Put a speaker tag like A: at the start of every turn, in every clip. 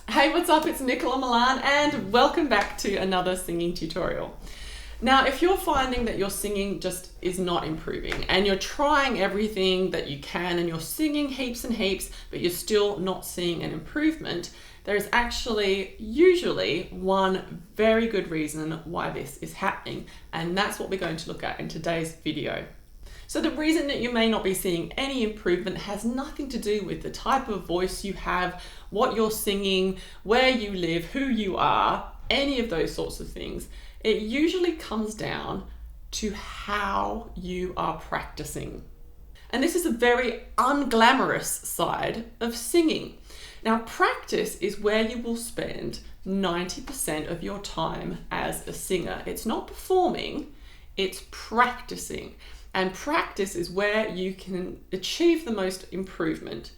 A: Hey, what's up? It's Nicola Milan and welcome back to another singing tutorial. Now, if you're finding that your singing just is not improving and you're trying everything that you can and you're singing heaps and heaps, but you're still not seeing an improvement, there is actually usually one very good reason why this is happening, and that's what we're going to look at in today's video. So the reason that you may not be seeing any improvement has nothing to do with the type of voice you have, what you're singing, where you live, who you are, any of those sorts of things. It usually comes down to how you are practicing. And this is a very unglamorous side of singing. Now, practice is where you will spend 90% of your time as a singer. It's not performing, it's practicing. And practice is where you can achieve the most improvement.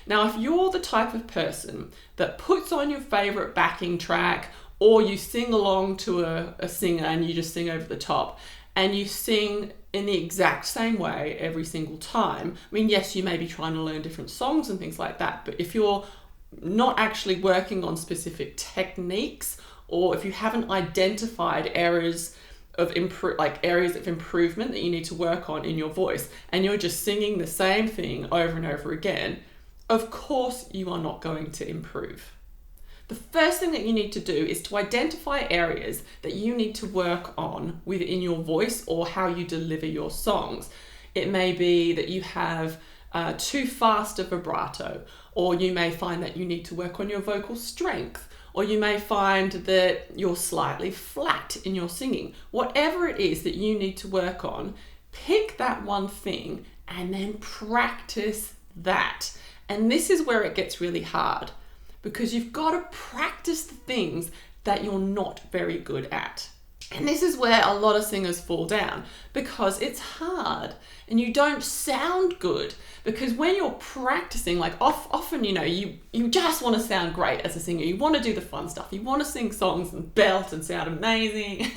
A: Now, if you're the type of person that puts on your favorite backing track, or you sing along to a singer and you just sing over the top, and you sing in the exact same way every single time, I mean, yes, you may be trying to learn different songs and things like that, but if you're not actually working on specific techniques, or if you haven't identified areas of improvement that you need to work on in your voice, and you're just singing the same thing over and over again, of course you are not going to improve. The first thing that you need to do is to identify areas that you need to work on within your voice or how you deliver your songs. It may be that you have too fast a vibrato, or you may find that you need to work on your vocal strength, or you may find that you're slightly flat in your singing. Whatever it is that you need to work on, pick that one thing and then practice that. And this is where it gets really hard, because you've got to practice the things that you're not very good at. And this is where a lot of singers fall down, because it's hard and you don't sound good. Because when you're practicing, like often, you just want to sound great as a singer. You want to do the fun stuff. You want to sing songs and belt and sound amazing.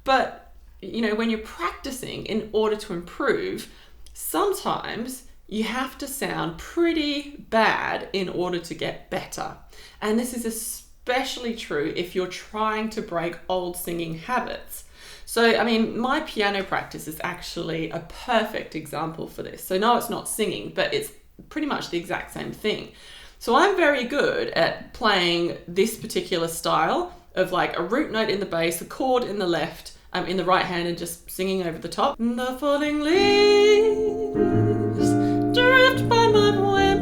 A: But, when you're practicing in order to improve, sometimes you have to sound pretty bad in order to get better. And this is especially true if you're trying to break old singing habits. So, my piano practice is actually a perfect example for this. So no, it's not singing, but it's pretty much the exact same thing. So I'm very good at playing this particular style of like a root note in the bass, a chord in the left, in the right hand, and just singing over the top. The falling leaves drift by my way,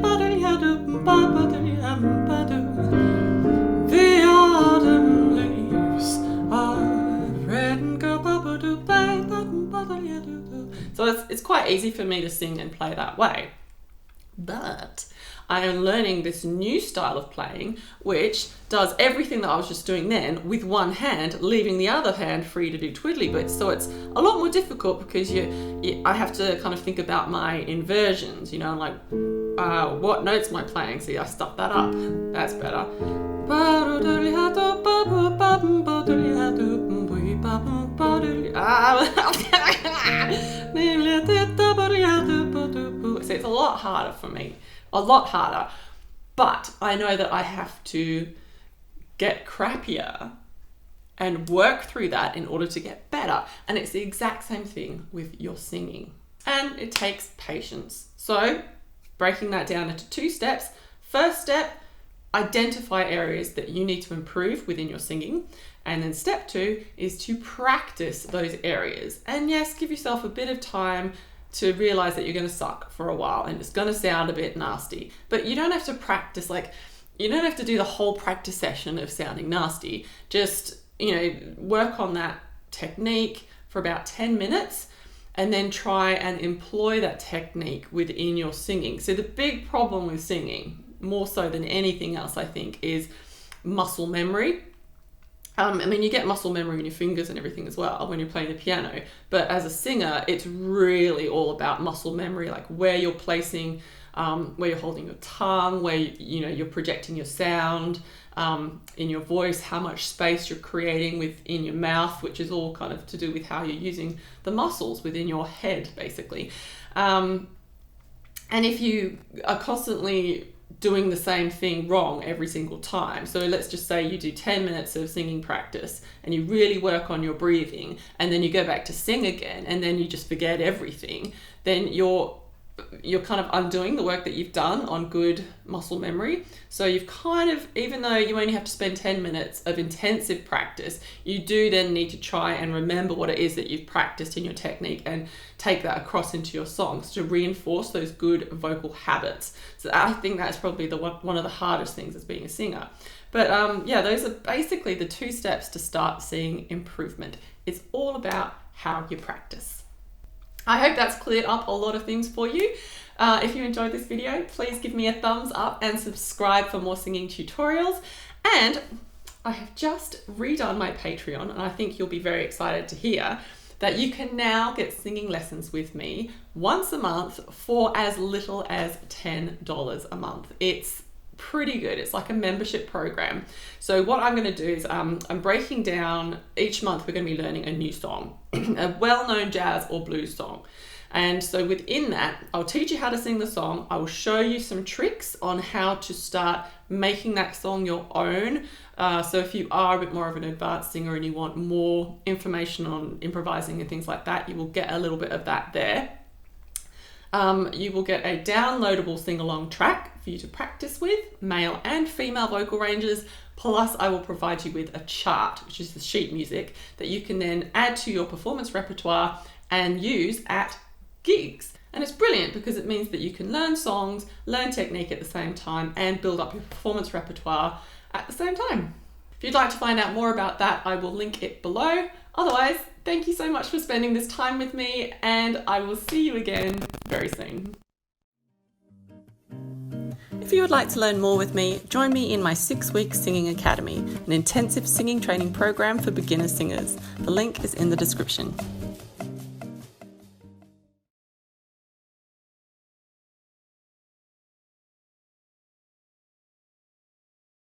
A: the autumn leaves are red and go. So it's quite easy for me to sing and play that way. But I am learning this new style of playing, which does everything that I was just doing then with one hand, leaving the other hand free to do twiddly bits. So it's a lot more difficult because I have to kind of think about my inversions, like what notes am I playing? See, I stuffed that up. That's better. So it's a lot harder for me. A lot harder, but I know that I have to get crappier and work through that in order to get better. And it's the exact same thing with your singing. And it takes patience. So breaking that down into 2 steps. First step, identify areas that you need to improve within your singing. And then step 2 is to practice those areas. And yes, give yourself a bit of time to realize that you're going to suck for a while and it's going to sound a bit nasty. But you don't have to practice, you don't have to do the whole practice session of sounding nasty. Just, work on that technique for about 10 minutes and then try and employ that technique within your singing. So the big problem with singing, more so than anything else, I think, is muscle memory. You get muscle memory in your fingers and everything as well when you're playing the piano. But as a singer, it's really all about muscle memory, like where you're placing, where you're holding your tongue, where you're projecting your sound in your voice, how much space you're creating within your mouth, which is all kind of to do with how you're using the muscles within your head, basically. And if you are constantly doing the same thing wrong every single time. So let's just say you do 10 minutes of singing practice and you really work on your breathing, and then you go back to sing again and then you just forget everything. Then you're kind of undoing the work that you've done on good muscle memory. So you've kind of, even though you only have to spend 10 minutes of intensive practice, you do then need to try and remember what it is that you've practiced in your technique and take that across into your songs to reinforce those good vocal habits. So I think that's probably one of the hardest things as being a singer. But yeah, those are basically the 2 steps to start seeing improvement. It's all about how you practice. I hope that's cleared up a lot of things for you. If you enjoyed this video, please give me a thumbs up and subscribe for more singing tutorials. And I have just redone my Patreon, and I think you'll be very excited to hear that you can now get singing lessons with me once a month for as little as $10 a month. It's pretty good. It's like a membership program. So what I'm going to do is I'm breaking down each month. We're going to be learning a new song, a well-known jazz or blues song. And so within that, I'll teach you how to sing the song. I will show you some tricks on how to start making that song your own. So if you are a bit more of an advanced singer and you want more information on improvising and things like that, you will get a little bit of that there. You will get a downloadable sing-along track for you to practice with, male and female vocal ranges, plus I will provide you with a chart, which is the sheet music that you can then add to your performance repertoire and use at gigs. And it's brilliant because it means that you can learn songs, learn technique at the same time, and build up your performance repertoire at the same time. If you'd like to find out more about that, I will link it below. Otherwise, thank you so much for spending this time with me, and I will see you again very soon. If you would like to learn more with me, join me in my 6-week Singing Academy, an intensive singing training program for beginner singers. The link is in the description.